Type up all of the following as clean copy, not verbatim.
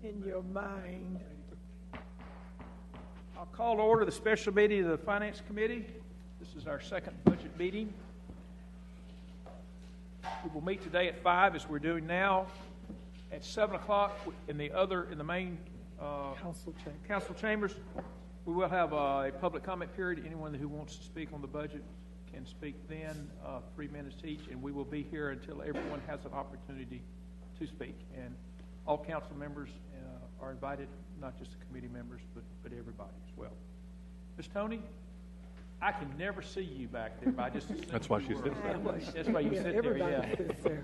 in your mind. I'll call to order the special meeting of the Finance Committee. This is our second budget meeting. We will meet today at 5 as we're doing now. At 7 o'clock in the main council chambers, we will have a public comment period. Anyone who wants to speak on the budget can speak then, 3 minutes each, and we will be here until everyone has an opportunity to speak. And all council members are invited, not just the committee members, but everybody as well. Ms. Tony, I can never see you back there, but I just That's why she sits there. That's why you sit there, yeah. Sits there.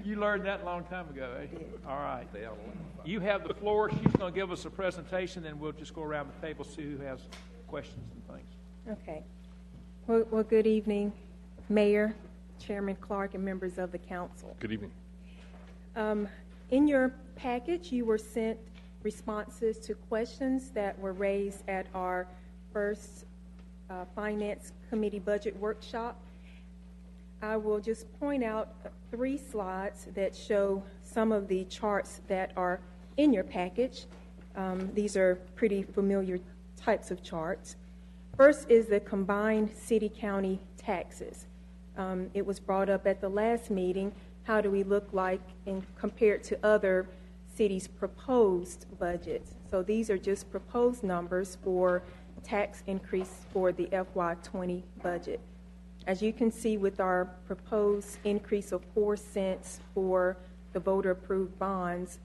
You learned that a long time ago, eh? All right. You have the floor. She's going to give us a presentation, and we'll just go around the table, see who has questions and things. Okay. Well, good evening, Mayor, Chairman Clark, and members of the council. Good evening. In your package, you were sent responses to questions that were raised at our first Finance Committee budget workshop. I will just point out 3 slides that show some of the charts that are in your package. These are pretty familiar types of charts. First is the combined city-county taxes. It was brought up at the last meeting. How do we look like compared to other cities' proposed budgets? So these are just proposed numbers for tax increase for the FY20 budget. As you can see with our proposed increase of 4 cents for the voter-approved bonds,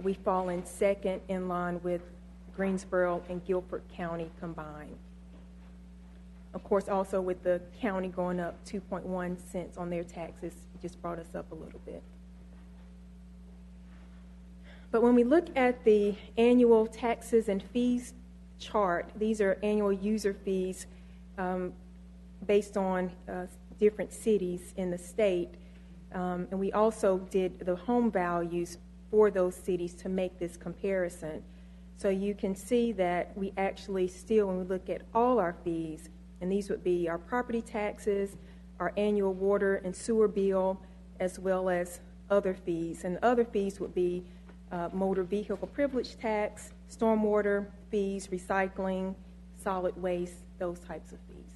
we fall in second in line with Greensboro and Guilford County combined. Of course, also with the county going up 2.1 cents on their taxes, it just brought us up a little bit. But when we look at the annual taxes and fees chart, these are annual user fees based on different cities in the state. And we also did the home values for those cities to make this comparison. So you can see that we actually still, when we look at all our fees, and these would be our property taxes, our annual water and sewer bill, as well as other fees. And other fees would be motor vehicle privilege tax, stormwater fees, recycling, solid waste, those types of fees.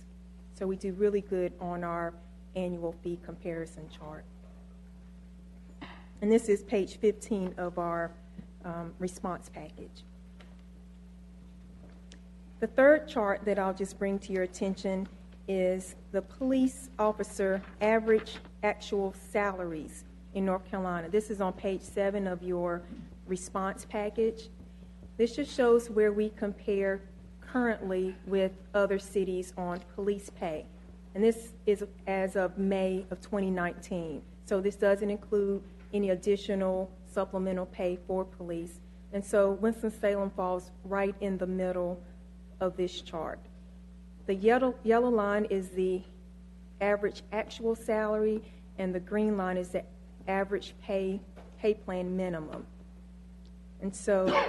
So we do really good on our annual fee comparison chart. And this is page 15 of our response package. The third chart that I'll just bring to your attention is the police officer average actual salaries in North Carolina. This is on page 7 of your response package. This just shows where we compare currently with other cities on police pay. And this is as of May of 2019. So this doesn't include any additional supplemental pay for police. And so Winston-Salem falls right in the middle of this chart. The yellow line is the average actual salary, and the green line is the average pay plan minimum. And so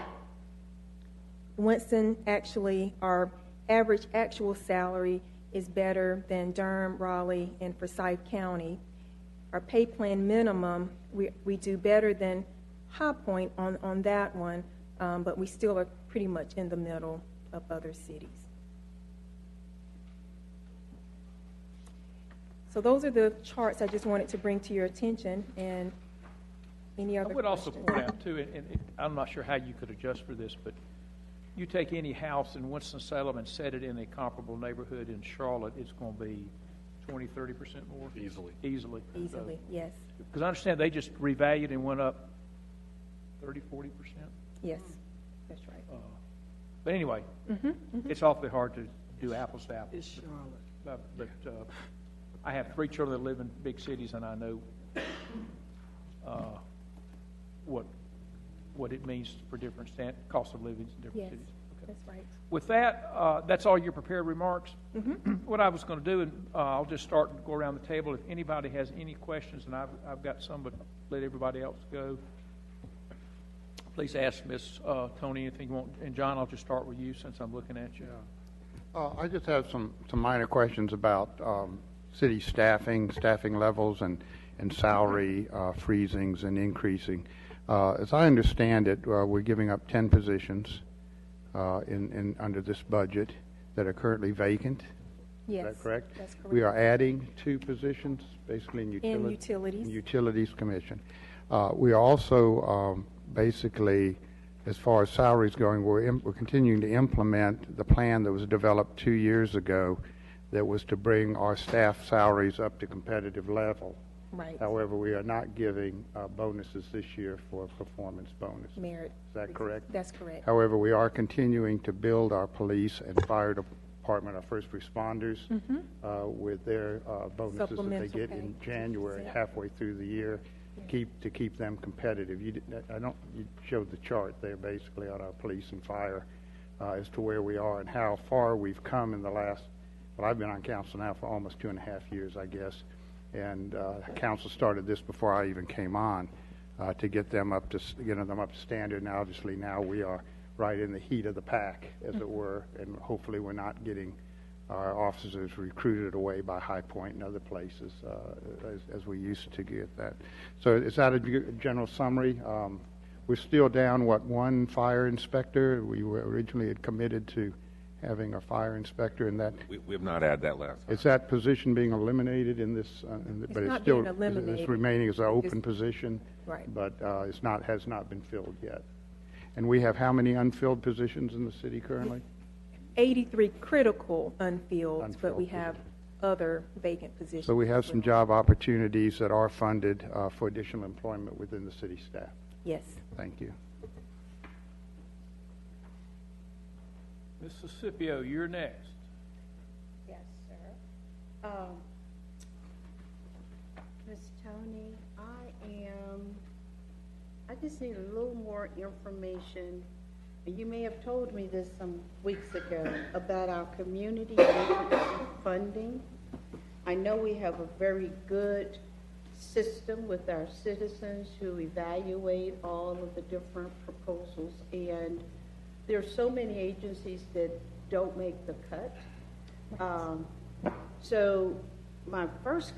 Winston, actually, our average actual salary is better than Durham, Raleigh, and Forsyth County. Our pay plan minimum, we do better than High Point on that one, but we still are pretty much in the middle of other cities. So those are the charts I just wanted to bring to your attention, and any other I would also questions? point out, too, and I'm not sure how you could adjust for this, but you take any house in Winston-Salem and set it in a comparable neighborhood in Charlotte, it's going to be 20, 30% more? Easily. Easily, Yes. Because I understand they just revalued and went up 30, 40%? Yes, that's right. But anyway, it's awfully hard to do apples to apples. It's Charlotte. But I have 3 children that live in big cities, and I know what it means for different cost of living in different Yes, cities. Okay. that's right. With that, that's all your prepared remarks. What I was going to do, and I'll just start and go around the table. If anybody has any questions, and I've got some, but let everybody else go. Please ask Miss Tony anything you want. And John, I'll just start with you since I'm looking at you. I just have some minor questions about city staffing levels and salary freezings and increasing. As I understand it, we're giving up 10 positions under this budget that are currently vacant. Yes. Is that correct? That's correct. We are adding 2 positions, basically in utilities. Utilities Commission. We are also basically, as far as salaries going, we're continuing to implement the plan that was developed 2 years ago that was to bring our staff salaries up to competitive level. Right. However, we are not giving bonuses this year for performance bonuses. Merit. Is that correct? That's correct. However, we are continuing to build our police and fire department, our first responders, with their bonuses that they Supplemental get pay. in January, halfway through the year, to keep them competitive. You showed the chart there basically on our police and fire as to where we are and how far we've come in the last. Well, I've been on council now for almost 2.5 years, I guess, and council started this before I even came on to get them up to standard. And obviously now we are right in the heat of the pack, as it were, and hopefully we're not getting our officers recruited away by High Point and other places as we used to get that. So is that a general summary? We're still down, one fire inspector? We were originally had committed to having a fire inspector, and that We have not added that last time. is that position being eliminated in this? But not still being eliminated. It's remaining as an open It's- position, Right. but has not been filled yet. And we have how many unfilled positions in the city currently? 83 critical unfilled, but we Unfilled have other vacant positions. So we have as some well. job opportunities that are funded for additional employment within the city staff. Yes. Thank you. Ms. Scipio, you're next. Yes, sir. Ms. Tony, I just need a little more information. You may have told me this some weeks ago about our community agency funding. I know we have a very good system with our citizens who evaluate all of the different proposals, and there are so many agencies that don't make the cut. So my first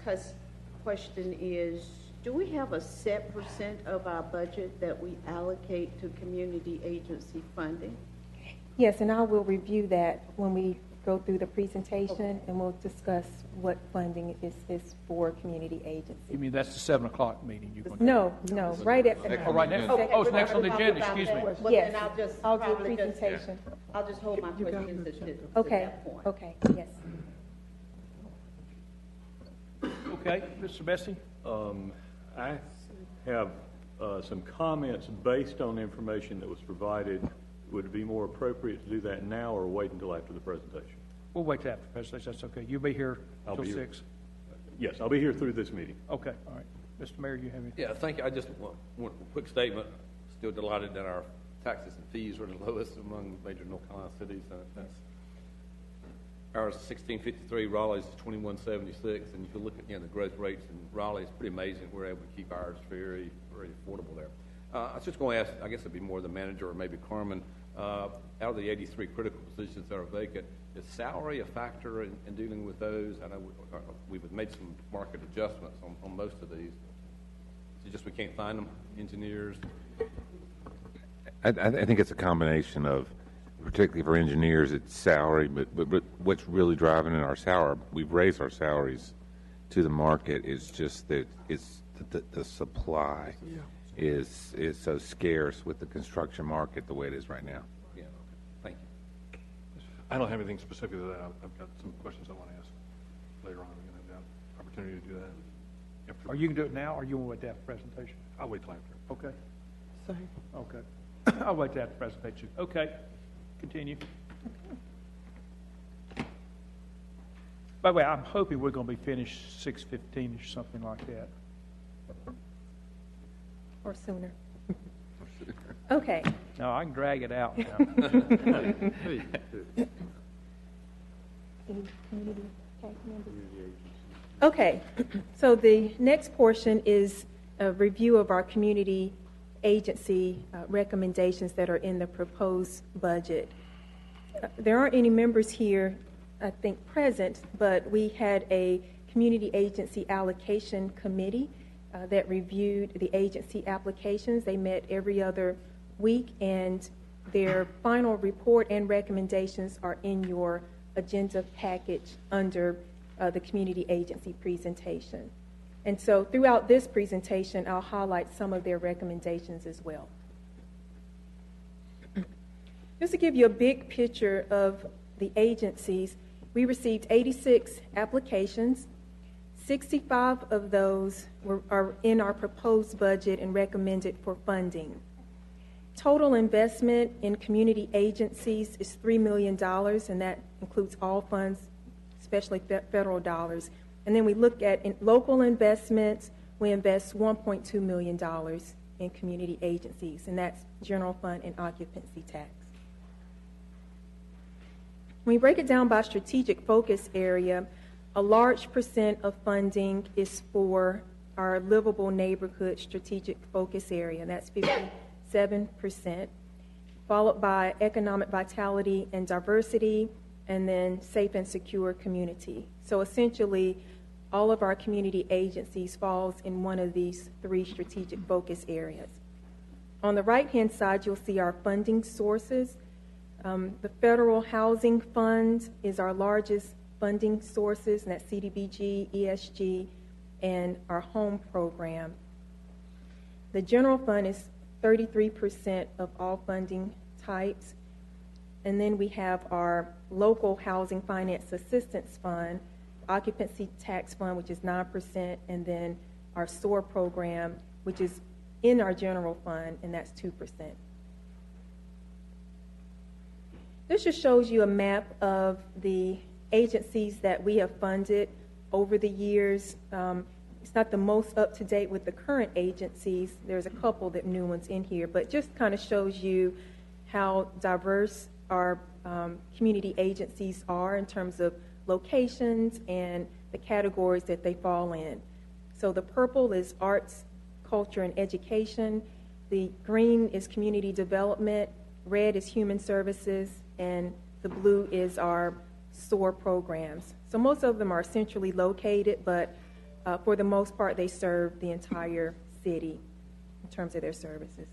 question is, do we have a set % of our budget that we allocate to community agency funding? Yes, and I will review that when we go through the presentation, and we'll discuss what funding is for community You agencies. mean that's the 7 o'clock meeting you're going to? No, right at. Oh, right next. Oh, it's next on the agenda, excuse me. Well, Yes, then I'll just I'll do a probably just, presentation. I'll just hold my questions to Okay, that point. okay, yes. Okay, Mr. Bessie? I have some comments based on the information that was provided. Would it be more appropriate to do that now or wait until after the presentation? We'll wait till after the presentation, that's okay. You'll be here I'll till be here. 6? Yes, I'll be here through this meeting. Okay, all right. Mr. Mayor, you have any? Yeah, thank you. I just want a quick statement. Still delighted that our taxes and fees are the lowest among major North Carolina cities. That's ours 1653, Raleigh's 2176, and if you look at the growth rates in Raleigh, it's pretty amazing. We're able to keep ours very, very affordable there. I was just going to ask, I guess it'd be more the manager or maybe Carmen, out of the 83 critical positions that are vacant, is salary a factor in dealing with those? I know we've made some market adjustments on most of these. It's just we can't find them, engineers. I think it's a combination of, particularly for engineers, it's salary, but what's really driving in our salary, we've raised our salaries to the market, is just that it's the supply is so scarce with the construction market the way it is right now. Yeah, okay. Thank you. I don't have anything specific to that. I've got some questions I want to ask later on. We're going to have the opportunity to do that. Or you can do it now, or you want to wait till after the presentation? I'll wait till after. Okay. Same. Okay. I'll wait till after the presentation. Okay. Continue. By the way, I'm hoping we're going to be finished 6:15 or something like that. Or sooner. Okay. No, I can drag it out now. Any community tax members? Okay, so the next portion is a review of our community agency recommendations that are in the proposed budget. There aren't any members here, I think, present, but we had a community agency allocation committee that reviewed the agency applications. They met every other week, and their final report and recommendations are in your agenda package under the community agency presentation. And so throughout this presentation, I'll highlight some of their recommendations as well. Just to give you a big picture of the agencies, we received 86 applications. 65 of those are in our proposed budget and recommended for funding. Total investment in community agencies is $3 million, and that includes all funds, especially federal dollars. And then we look at local investments. We invest $1.2 million in community agencies, and that's general fund and occupancy tax. When we break it down by strategic focus area, a large percent of funding is for our livable neighborhood strategic focus area, and that's 57%, followed by economic vitality and diversity, and then safe and secure community. So essentially, all of our community agencies falls in one of these three strategic focus areas. On the right-hand side, you'll see our funding sources. The Federal Housing Fund is our largest funding sources, and that's CDBG, ESG, and our home program. The general fund is 33% of all funding types. And then we have our local housing finance assistance fund, occupancy tax fund, which is 9%, and then our SOAR program, which is in our general fund, and that's 2%. This just shows you a map of the agencies that we have funded over the years. It's not the most up to date with the current agencies. There's a couple that new ones in here, but just kind of shows you how diverse our community agencies are in terms of locations and the categories that they fall in. So the purple is arts, culture, and education. The green is community development. Red is human services. And the blue is our SOAR programs. So most of them are centrally located, but for the most part, they serve the entire city in terms of their services.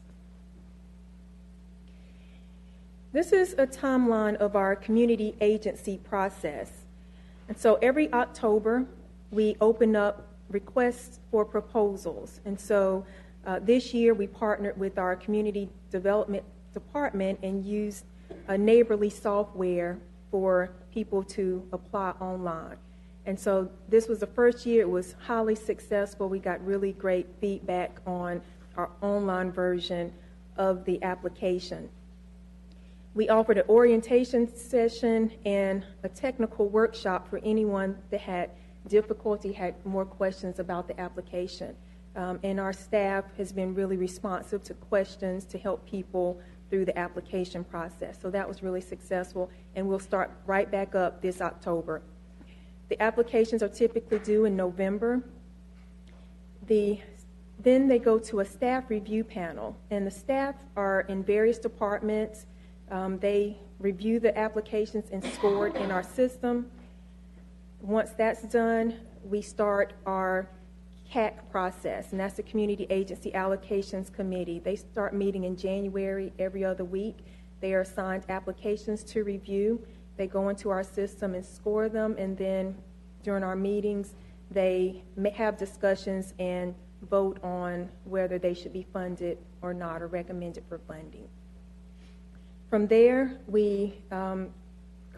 This is a timeline of our community agency process. And so every October, we open up requests for proposals. And so this year, we partnered with our community development department and used a neighborly software for people to apply online. And so this was the first year. It was highly successful. We got really great feedback on our online version of the application. We offered an orientation session and a technical workshop for anyone that had difficulty, had more questions about the application. And our staff has been really responsive to questions to help people through the application process. So that was really successful, and we'll start right back up this October. The applications are typically due in November. Then they go to a staff review panel, and the staff are in various departments. They review the applications and score it in our system. Once that's done, we start our CAC process, and that's the Community Agency Allocations Committee. They start meeting in January every other week. They are assigned applications to review. They go into our system and score them, and then during our meetings, they may have discussions and vote on whether they should be funded or not, or recommended for funding. From there, we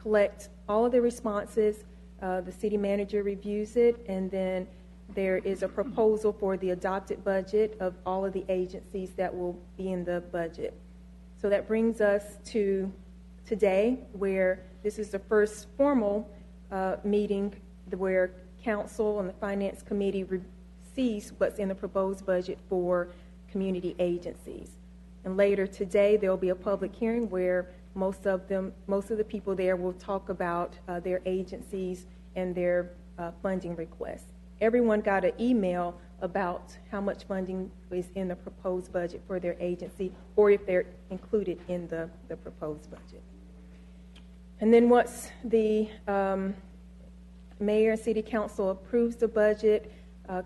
collect all of the responses. The city manager reviews it, and then there is a proposal for the adopted budget of all of the agencies that will be in the budget. So that brings us to today, where this is the first formal meeting where council and the finance committee sees what's in the proposed budget for community agencies. And later today, there will be a public hearing where most of the people there will talk about their agencies and their funding requests. Everyone got an email about how much funding is in the proposed budget for their agency, or if they're included in the proposed budget. And then once the mayor and city council approves the budget,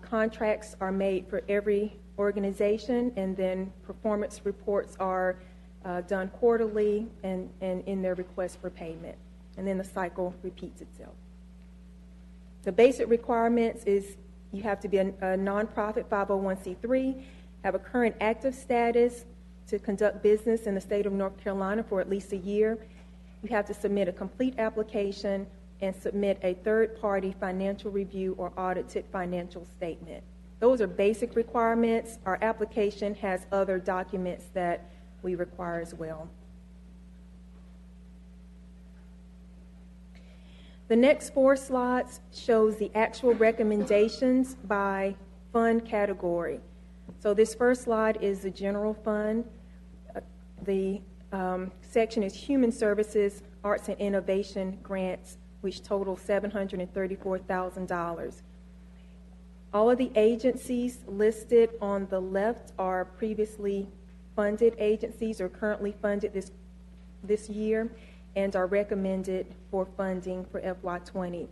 Contracts are made for every organization, and then performance reports are done quarterly and in their request for payment. And then the cycle repeats itself. The basic requirements is you have to be a nonprofit 501c3, have a current active status to conduct business in the state of North Carolina for at least a year. You have to submit a complete application and submit a third-party financial review or audited financial statement. Those are basic requirements. Our application has other documents that we require as well. The next 4 slides shows the actual recommendations by fund category. So this first slide is the general fund. The section is Human Services, Arts and Innovation Grants, which total $734,000. All of the agencies listed on the left are previously funded agencies or currently funded this year and are recommended for funding for FY20.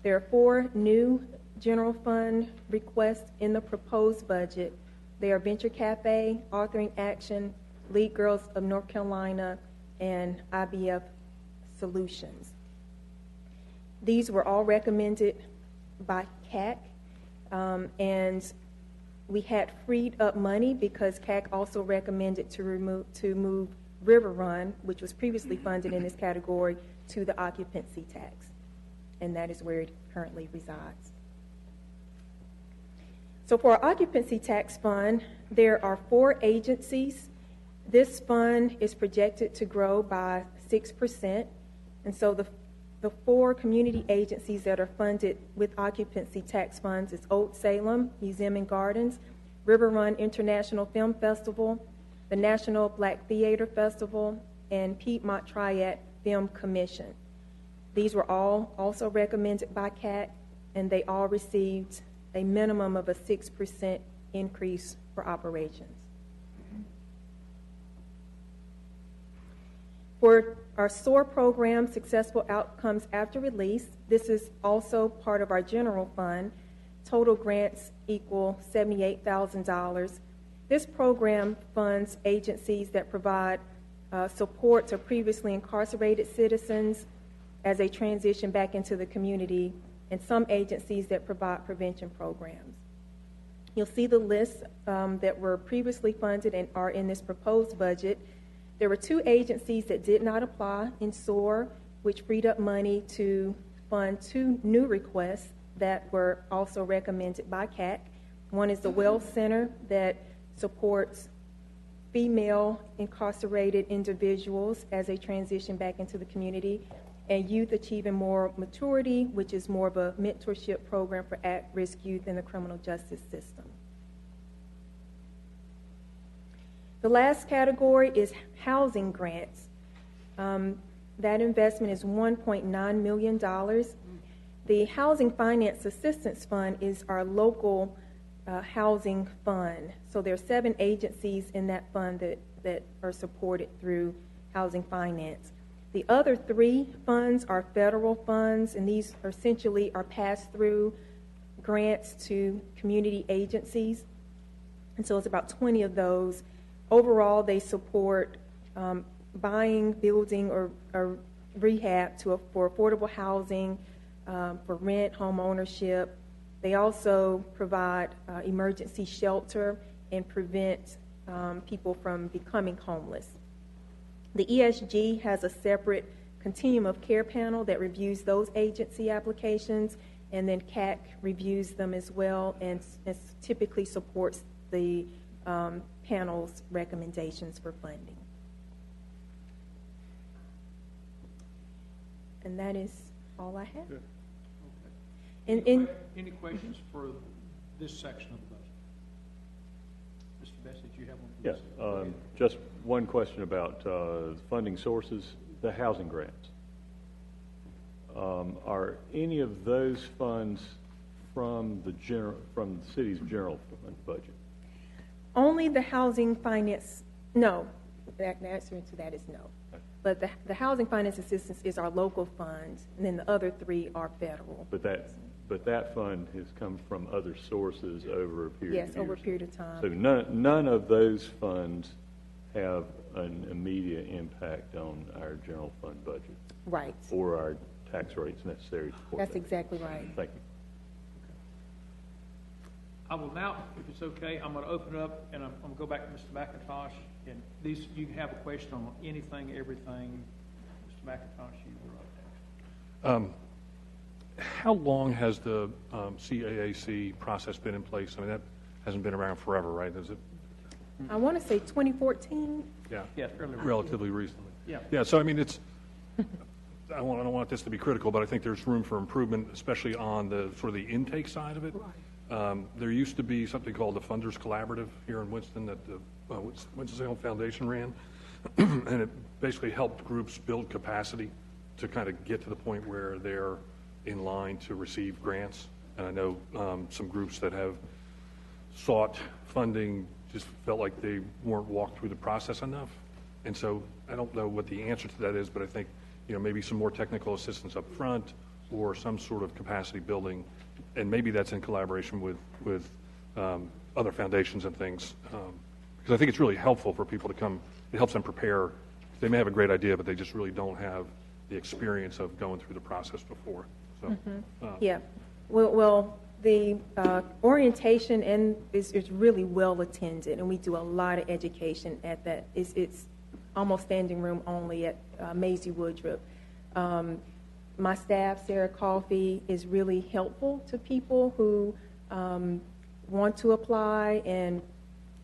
There are 4 new general fund requests in the proposed budget. They are Venture Cafe, Authoring Action, Lead Girls of North Carolina, and IBF Solutions. These were all recommended by CAC, and we had freed up money because CAC also recommended to move River Run, which was previously funded in this category, to the occupancy tax, and that is where it currently resides. So for our occupancy tax fund, there are 4 agencies. This fund is projected to grow by 6%, and so the 4 community agencies that are funded with occupancy tax funds is Old Salem Museum and Gardens, River Run International Film Festival, the National Black Theater Festival, and Piedmont Triad Film Commission. These were all also recommended by CAC, and they all received a minimum of a 6% increase for operations. For our SOAR program, Successful Outcomes After Release, this is also part of our general fund. Total grants equal $78,000. This program funds agencies that provide support to previously incarcerated citizens as they transition back into the community, and some agencies that provide prevention programs. You'll see the lists that were previously funded and are in this proposed budget. There were 2 agencies that did not apply in SOAR, which freed up money to fund 2 new requests that were also recommended by CAC. One is the Wells Center that supports female incarcerated individuals as they transition back into the community, and Youth Achieving Moral Maturity, which is more of a mentorship program for at-risk youth in the criminal justice system. The last category is housing grants. That investment is $1.9 million. The Housing Finance Assistance Fund is our local housing fund. So there are 7 agencies in that fund that are supported through housing finance. The other 3 funds are federal funds, and these are essentially are pass-through grants to community agencies. And so it's about 20 of those. Overall, they support buying, building, or rehab for affordable housing, for rent, home ownership. They also provide emergency shelter and prevent people from becoming homeless. The ESG has a separate continuum of care panel that reviews those agency applications, and then CAC reviews them as well and typically supports the panel's recommendations for funding. And that is all I have. Good. Okay. Any questions for this section of the budget? Mr. Bessie, do you have one? Yes, just one question about funding sources, the housing grants. Are any of those funds from the city's general fund budget? Only the housing finance, no. The answer to that is no. But the housing finance assistance is our local fund, and then the other 3 are federal. But but that fund has come from other sources over a period of Yes, years. over a period of time. So none of those funds have an immediate impact on our general fund budget Right. or our tax rates necessary to support That's that. exactly right. Thank you. I will now, if it's okay, I'm going to open it up, and I'm going to go back to Mr. McIntosh, and these, you can have a question on anything, everything. Mr. McIntosh, you were up next. How long has the CAAC process been in place? I mean, that hasn't been around forever, right? Is it? I want to say 2014. Yeah. Yeah, fairly Relatively recently. Yeah. Yeah, so I mean, it's, I don't want this to be critical, but I think there's room for improvement, especially on the sort of the intake side of it. There used to be something called the Funders Collaborative here in Winston that the Winston-Salem Foundation ran, and it basically helped groups build capacity to kind of get to the point where they're in line to receive grants. And I know some groups that have sought funding just felt like they weren't walked through the process enough. And so I don't know what the answer to that is, but I think, you know, maybe some more technical assistance up front or some sort of capacity building, and maybe that's in collaboration with other foundations and things. Because I think it's really helpful for people to come. It helps them prepare. They may have a great idea, but they just really don't have the experience of going through the process before. So, Yeah. Well, the orientation is really well attended, and we do a lot of education at that. It's almost standing room only at Maisie Woodruff. My staff, Sarah Coffey, is really helpful to people who want to apply and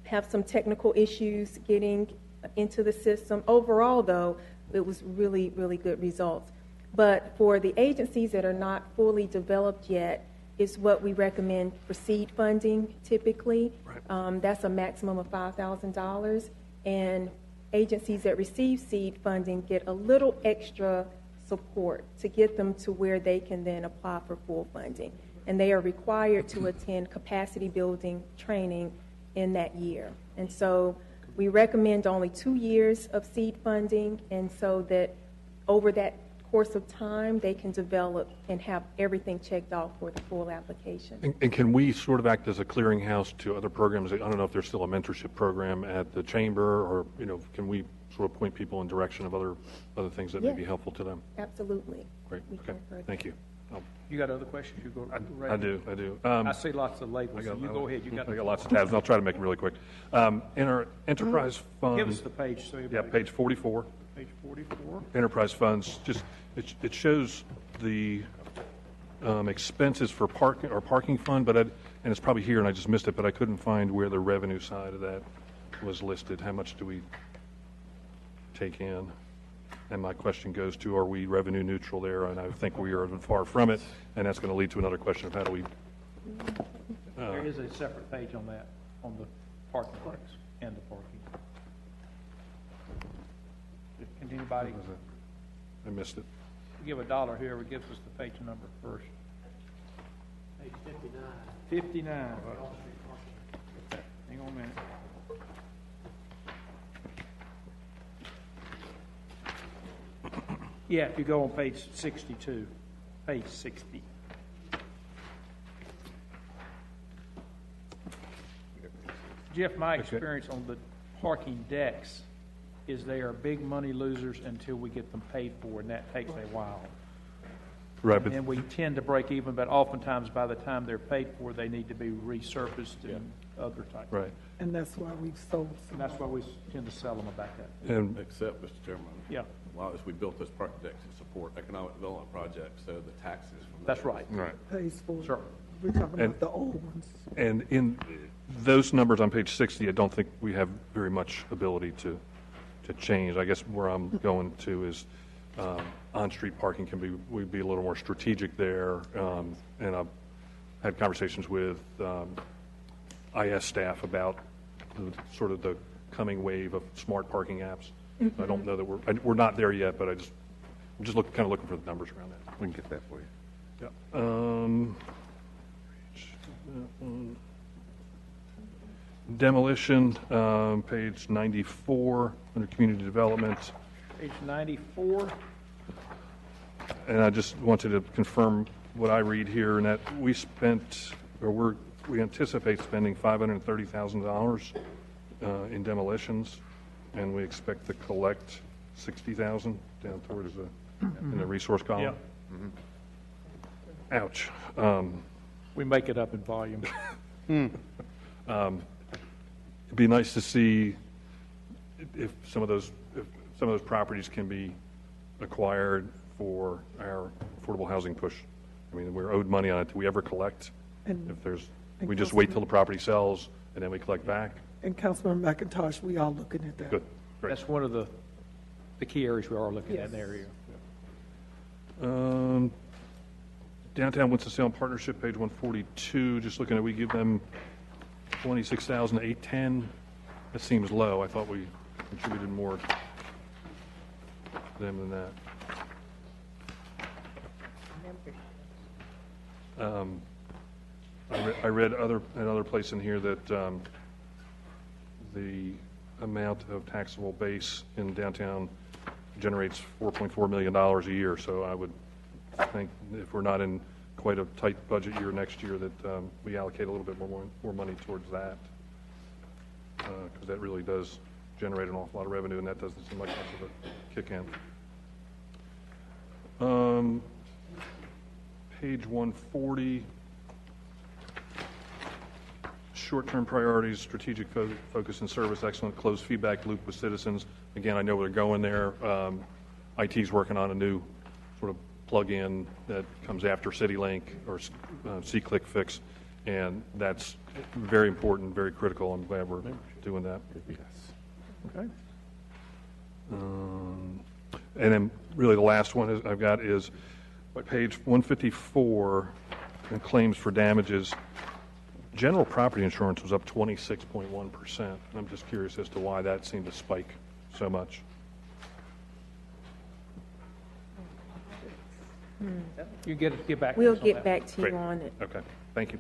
have some technical issues getting into the system. Overall, though, it was really, really good results. But for the agencies that are not fully developed yet, is what we recommend for seed funding typically. Right. That's a maximum of $5,000. And agencies that receive seed funding get a little extra support to get them to where they can then apply for full funding. And they are required to attend capacity building training in that year. And so we recommend only 2 years of seed funding, and so that over that course of time, they can develop and have everything checked off for the full application. and can we sort of act as a clearinghouse to other programs? I don't know if there's still a mentorship program at the chamber, or, you know, can we sort of point people in direction of other things that may be Yes. helpful to them? Absolutely. Great. We Okay. can further. Thank you. You got other questions? You go. I do. I do. I see lots of labels, so you go ahead. You got. I got lots of tabs, and I'll try to make it really quick. In our enterprise fund. Give us the page, so Yeah, everybody. page 44. Page 44. Enterprise funds, just, it shows the expenses for parking fund, but and it's probably here, and I just missed it, but I couldn't find where the revenue side of that was listed. How much do we take in? And my question goes to, are we revenue neutral there? And I think we are far from it, and that's going to lead to another question of how do we, There is a separate page on that, on the parking lots and the parking. Can anybody I missed it. give $1, whoever gives us the page number first? Page 59. 59. Okay, hang on a minute. Yeah, if you go on page 62, page 60. Jeff, my experience on the parking decks is they are big money losers until we get them paid for, and that takes a while. Right, but And we tend to break even, but oftentimes by the time they're paid for, they need to be resurfaced and other types. right. And that's why we've sold And that's why we tend to sell them about that. And Except, Mr. Chairman, Yeah, a lot of us, we built those park decks to support economic development projects, so the taxes from that's those- right. right. pays for it. Sure. We're talking And- about the old ones. And in those numbers on page 60, I don't think we have very much ability to change. I guess where I'm going to is on-street parking we'd be a little more strategic there. And I've had conversations with IS staff about sort of the coming wave of smart parking apps. I don't know that we're not there yet, but I'm just kind of looking for the numbers around that. We can get that for you. Yeah. Demolition, page 94, under community development. Page 94. And I just wanted to confirm what I read here, and that we spent, or we anticipate spending $530,000 in demolitions, and we expect to collect $60,000 down towards in the resource column. Yeah. Ouch. We make it up in volume. It'd be nice to see if some of those properties can be acquired for our affordable housing push. I mean, we're owed money on it. Do we ever collect? And- We just wait till the property sells and then we collect back? And Councilman McIntosh, we are looking at that. Good, great. That's one of the key areas we are looking at in the area. Downtown Winston-Salem Partnership, page 142, just looking at, we give them $26,810. That seems low. I thought we contributed more to them than that. I read another place in here that the amount of taxable base in downtown generates $4.4 million a year. So I would think if we're not in quite a tight budget year next year, that we allocate a little bit more money towards that, because that really does generate an awful lot of revenue, and that doesn't seem like much of a kick in. Page 140, short-term priorities, strategic focus and service excellence, closed feedback loop with citizens. Again, I know we're going there. IT's working on a new sort of plug-in that comes after CityLink or C-Click Fix, and that's very important, very critical. I'm glad we're doing that. Okay. And then really the last one I've got is page 154, claims for damages. General property insurance was up 26.1%. I'm just curious as to why that seemed to spike so much. You get back to We'll us on get that. back to Great. you on it. Okay, thank you.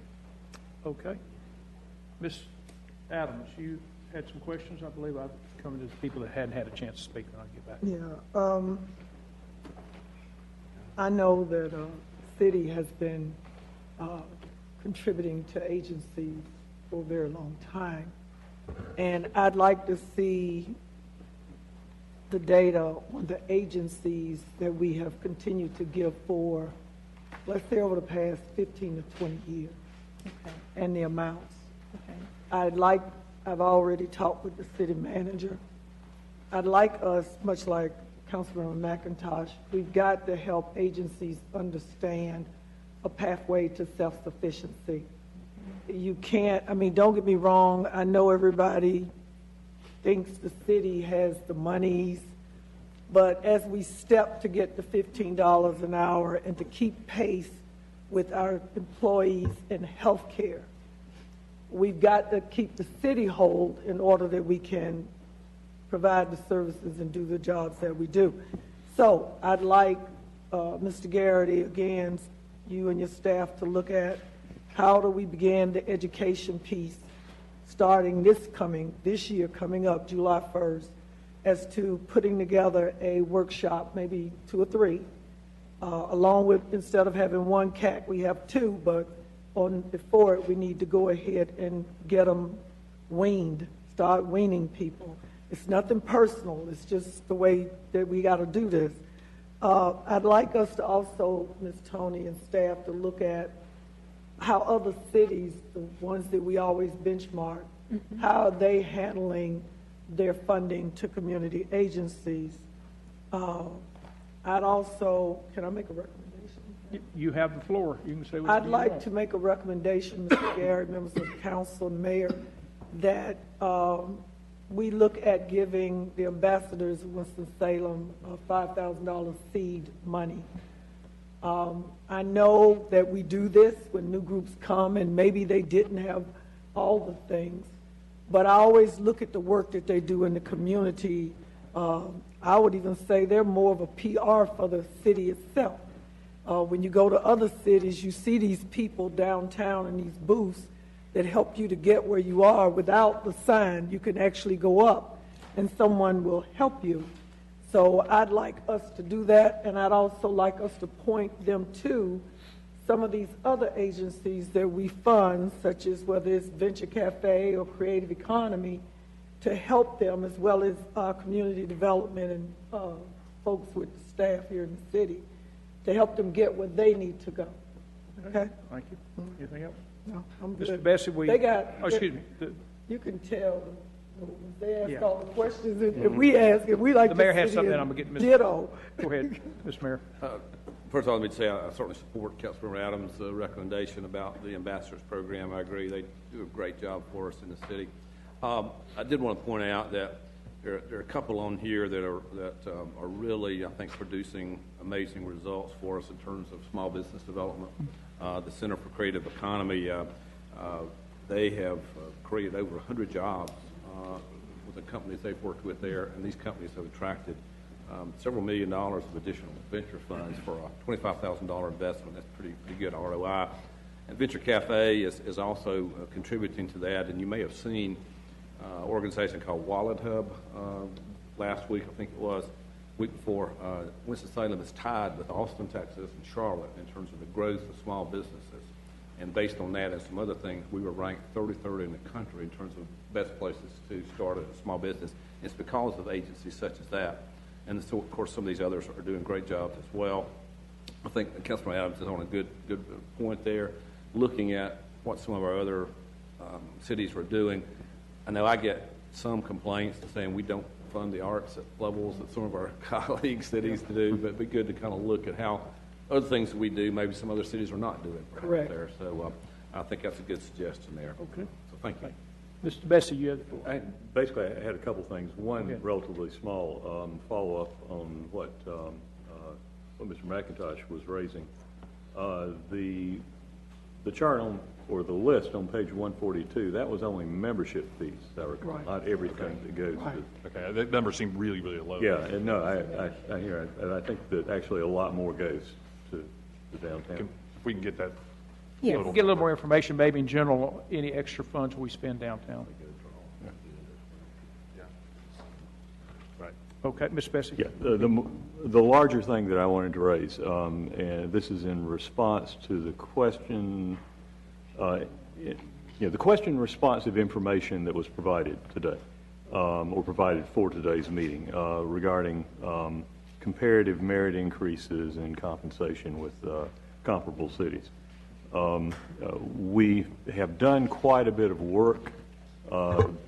Okay. Ms. Adams, you had some questions, I believe. I've come to the people that hadn't had a chance to speak, and I'll get back. Yeah, I know that city has been contributing to agencies for a very long time, and I'd like to see the data on the agencies that we have continued to give for, let's say, over the past 15 to 20 years, Okay. and the amounts. Okay. I've already talked with the city manager. I'd like us, much like Councilman McIntosh, we've got to help agencies understand a pathway to self-sufficiency. You can't, I mean, don't get me wrong, I know everybody thinks the city has the monies, but as we step to get to $15 an hour and to keep pace with our employees in healthcare, we've got to keep the city whole in order that we can provide the services and do the jobs that we do. So I'd like Mr. Garrity, again, you and your staff to look at how do we begin the education piece starting this year coming up, July 1st, as to putting together a workshop, maybe 2 or 3, along with, instead of having one CAC, we have 2, but before it, we need to go ahead and get them weaned, start weaning people. It's nothing personal. It's just the way that we got to do this. I'd like us to also, Ms. Tony and staff, to look at how other cities, the ones that we always benchmark, how are they handling their funding to community agencies. I'd also, can I make a recommendation? You have the floor. You can say what I'd you like want. to make a recommendation, Mr. Gary, members of the council, mayor, that we look at giving the ambassadors of Winston-Salem $5,000 seed money. I know that we do this when new groups come, and maybe they didn't have all the things, but I always look at the work that they do in the community. I would even say they're more of a PR for the city itself. When you go to other cities, you see these people downtown in these booths that help you to get where you are without the sign. You can actually go up and someone will help you. So I'd like us to do that, and I'd also like us to point them to some of these other agencies that we fund, such as whether it's Venture Cafe or Creative Economy, to help them, as well as community development and folks with the staff here in the city, to help them get where they need to go. Okay? Thank you. Anything else? No, I'm Mr. good. Bessie, They got. oh, excuse me. You can tell, they ask Yeah. all the questions, and we ask, and we like The to mayor has sit something, here I'm gonna get Ms. ditto. Go ahead, Mr. Mayor. First of all, let me say I certainly support Councilmember Adams' recommendation about the ambassadors program. I agree, they do a great job for us in the city. I did want to point out that there are a couple on here that are really, I think, producing amazing results for us in terms of small business development. The Center for Creative Economy, they have created over 100 jobs with the companies they've worked with there, and these companies have attracted several $1 million of additional venture funds for a $25,000 investment. That's pretty good ROI. And Venture Cafe is also contributing to that, and you may have seen an organization called Wallet Hub last week, I think it was, week before. Winston-Salem is tied with Austin, Texas, and Charlotte in terms of the growth of small businesses. And based on that and some other things, we were ranked 33rd in the country in terms of best places to start a small business. It's because of agencies such as that. And so, of course, some of these others are doing great jobs as well. I think Councilman Adams is on a good point there, looking at what some of our other cities are doing. I know I get some complaints saying we don't fund the arts at levels that some of our colleague cities do, but it'd be good to kind of look at how other things that we do, maybe some other cities are not doing Correct. there. So I think that's a good suggestion there. Okay. So thank you. Mr. Bessie, you have the floor. Basically, I had a couple things. One, relatively small, follow-up on what Mr. McIntosh was raising. The chart on, or the list on page 142, that was only membership fees, I recall, Right. not everything that goes Right. to. Okay, that number seemed really, really low. Yeah, and no, I hear it. And I think that actually a lot more goes to downtown. If we can get that. Yes. total Get a little number. more information, maybe in general, any extra funds we spend downtown. Right. Okay, Ms. Bessie? Yeah, the larger thing that I wanted to raise, and this is in response to the question, the question responsive information that was provided today, or provided for today's meeting, regarding comparative merit increases and compensation with comparable cities. We have done quite a bit of work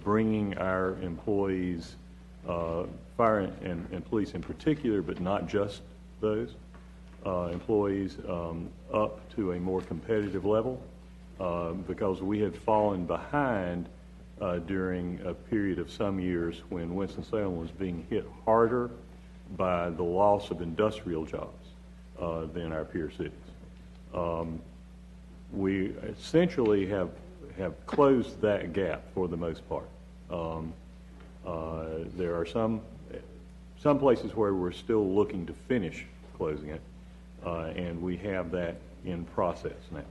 bringing our employees, fire and police in particular, but not just those employees, up to a more competitive level, because we had fallen behind during a period of some years when Winston-Salem was being hit harder by the loss of industrial jobs than our peer cities. We essentially have closed that gap for the most part. There are some places where we're still looking to finish closing it, and we have that in process now.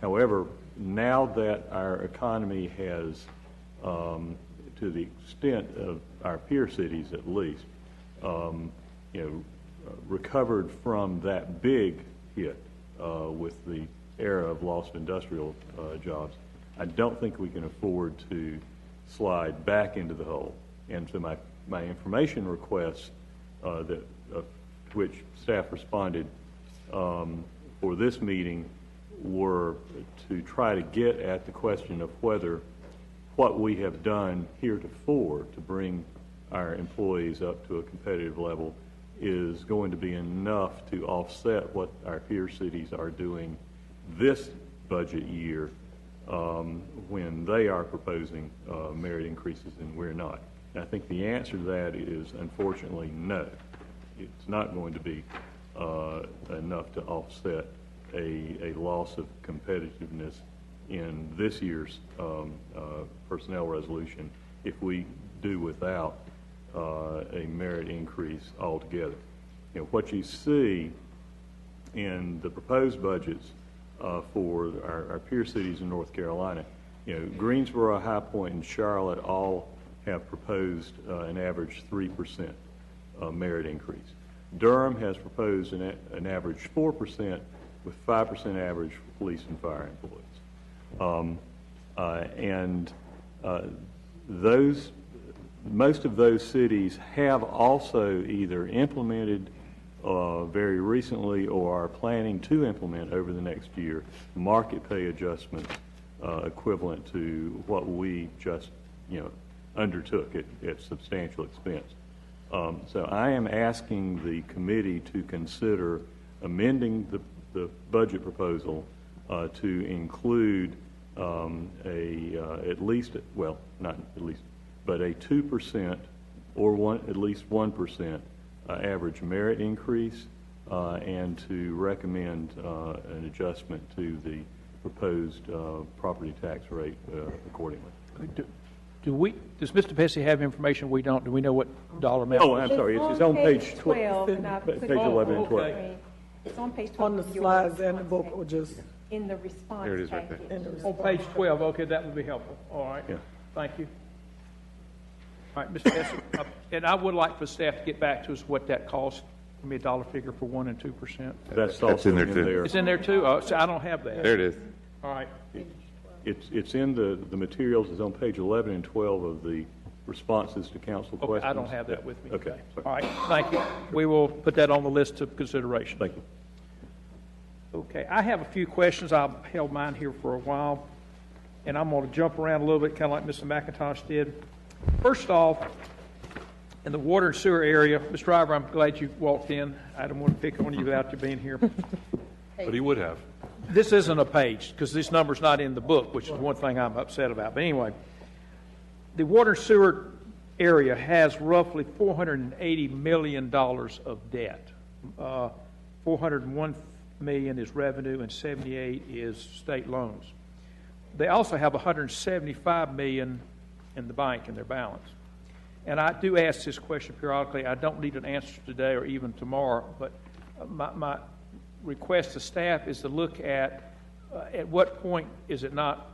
However, now that our economy has, to the extent of our peer cities at least, recovered from that big hit with the era of lost industrial jobs, I don't think we can afford to slide back into the hole. And so my information requests to which staff responded for this meeting were to try to get at the question of whether what we have done heretofore to bring our employees up to a competitive level is going to be enough to offset what our peer cities are doing this budget year when they are proposing merit increases and we're not. And I think the answer to that is, unfortunately, no. It's not going to be enough to offset a loss of competitiveness in this year's personnel resolution if we do without a merit increase altogether. What you see in the proposed budgets for our peer cities in North Carolina, Greensboro, High Point, and Charlotte all have proposed an average 3% merit increase. Durham has proposed an average 4%, with 5% average for police and fire employees. Most of those cities have also either implemented very recently or are planning to implement over the next year market pay adjustments equivalent to what we just, undertook at substantial expense. So I am asking the committee to consider amending the budget proposal to include at least, well, not at least, but a 2% or at least 1% average merit increase, and to recommend an adjustment to the proposed property tax rate accordingly. Does Mr. Pesci have information we don't? Do we know what dollar amount? Oh, I'm sorry, it's on page 12. And I put page it 11 and 12. Okay. It's on page 12. On the of your slides and the response book, package. or just? In the response There it is right there. package. On page 12, okay, that would be helpful. All right. Yeah. Thank you. All right, Mr. Pesci, and I would like for staff to get back to us what that costs. Give me a dollar figure for 1% and 2%. That's also in there, in too. there. It's in there too? Oh, so I don't have that. There it is. All right. It's in the materials, it's on page 11 and 12 of the responses to council Okay, questions. I don't have that with me Okay, today. sorry. All right, thank you. We will put that on the list of consideration. Thank you. Okay, I have a few questions. I've held mine here for a while, and I'm going to jump around a little bit, kind of like Mr. McIntosh did. First off, in the water and sewer area, Mr. Driver, I'm glad you walked in. I didn't want to pick on you without you being here. But he would have. This isn't a page, because this number's not in the book, which is one thing I'm upset about. But anyway, the water and sewer area has roughly $480 million of debt. 401 million is revenue and 78 is state loans. They also have 175 million in the bank in their balance. And I do ask this question periodically. I don't need an answer today or even tomorrow, but my request to staff is to look at what point is it not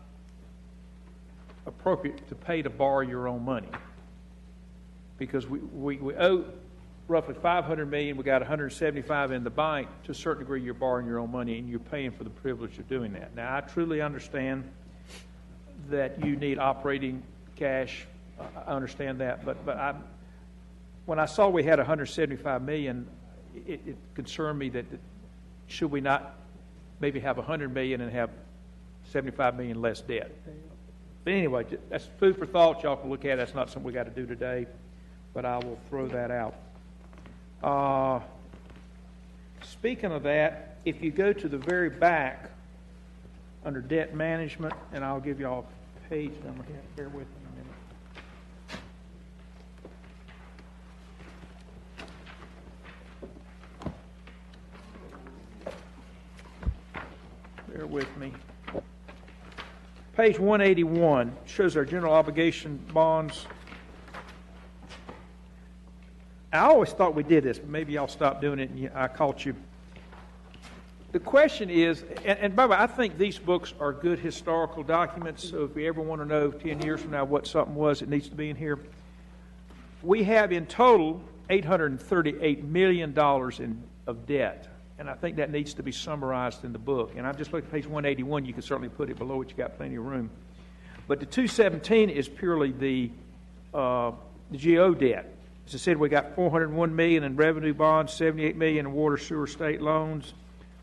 appropriate to pay to borrow your own money? Because we owe roughly 500 million, we got 175 in the bank. To a certain degree, you're borrowing your own money and you're paying for the privilege of doing that. Now, I truly understand that you need operating cash. I understand that, but when I saw we had 175 million, it concerned me that should we not maybe have 100 million and have 75 million less debt? But anyway, that's food for thought. Y'all can look at it. That's not something we got to do today, but I will throw that out. Speaking of that, if you go to the very back under debt management, and I'll give y'all a page number here. Bear with me a minute. Bear with me. Page 181 shows our general obligation bonds. I always thought we did this, but maybe y'all stopped doing it and I caught you. The question is, and by the way, I think these books are good historical documents, so if you ever want to know 10 years from now what something was, it needs to be in here. We have in total $838 million of debt, and I think that needs to be summarized in the book. And I'm just looking at page 181. You can certainly put it below it. You got plenty of room. But the 217 is purely the GO debt. As I said, we got 401 million in revenue bonds, 78 million in water, sewer, state loans,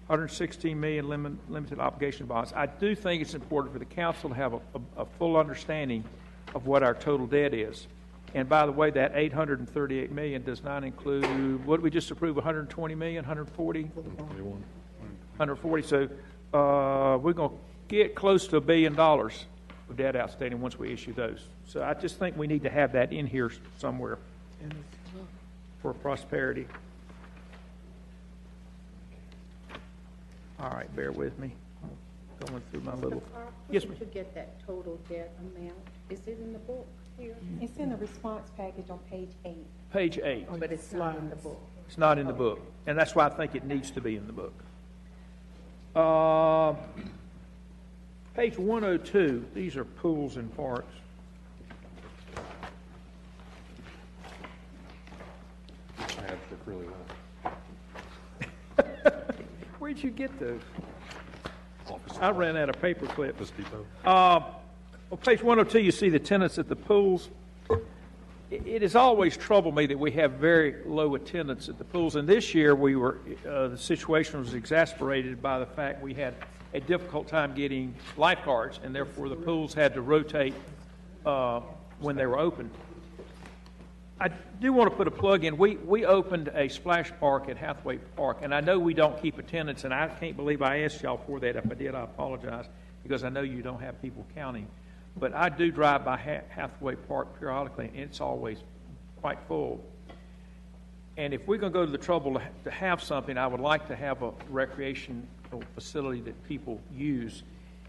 116 million limited obligation bonds. I do think it's important for the council to have a full understanding of what our total debt is. And by the way, that 838 million does not include, what did we just approve, 120 million, 140? 140. So we're going to get close to $1 billion of debt outstanding once we issue those. So I just think we need to have that in here somewhere for prosperity. All right, bear with me. I'm going through my little. Yes, ma'am. To get that total debt amount, is it in the book here? It's in the response package on page 8. Page 8. But it's not in the book. It's not in the book, and that's why I think it needs to be in the book. Page 102, these are pools and parks. Where'd you get those? I ran out of paper clips. On page 102, you see the attendance at the pools. It has always troubled me that we have very low attendance at the pools, and this year the situation was exacerbated by the fact we had a difficult time getting lifeguards, and therefore the pools had to rotate when they were open. I do want to put a plug in. We opened a splash park at Hathaway Park, and I know we don't keep attendance, and I can't believe I asked y'all for that. If I did, I apologize, because I know you don't have people counting. But I do drive by Hathaway Park periodically, and it's always quite full. And if we're going to go to the trouble to have something, I would like to have a recreational facility that people use.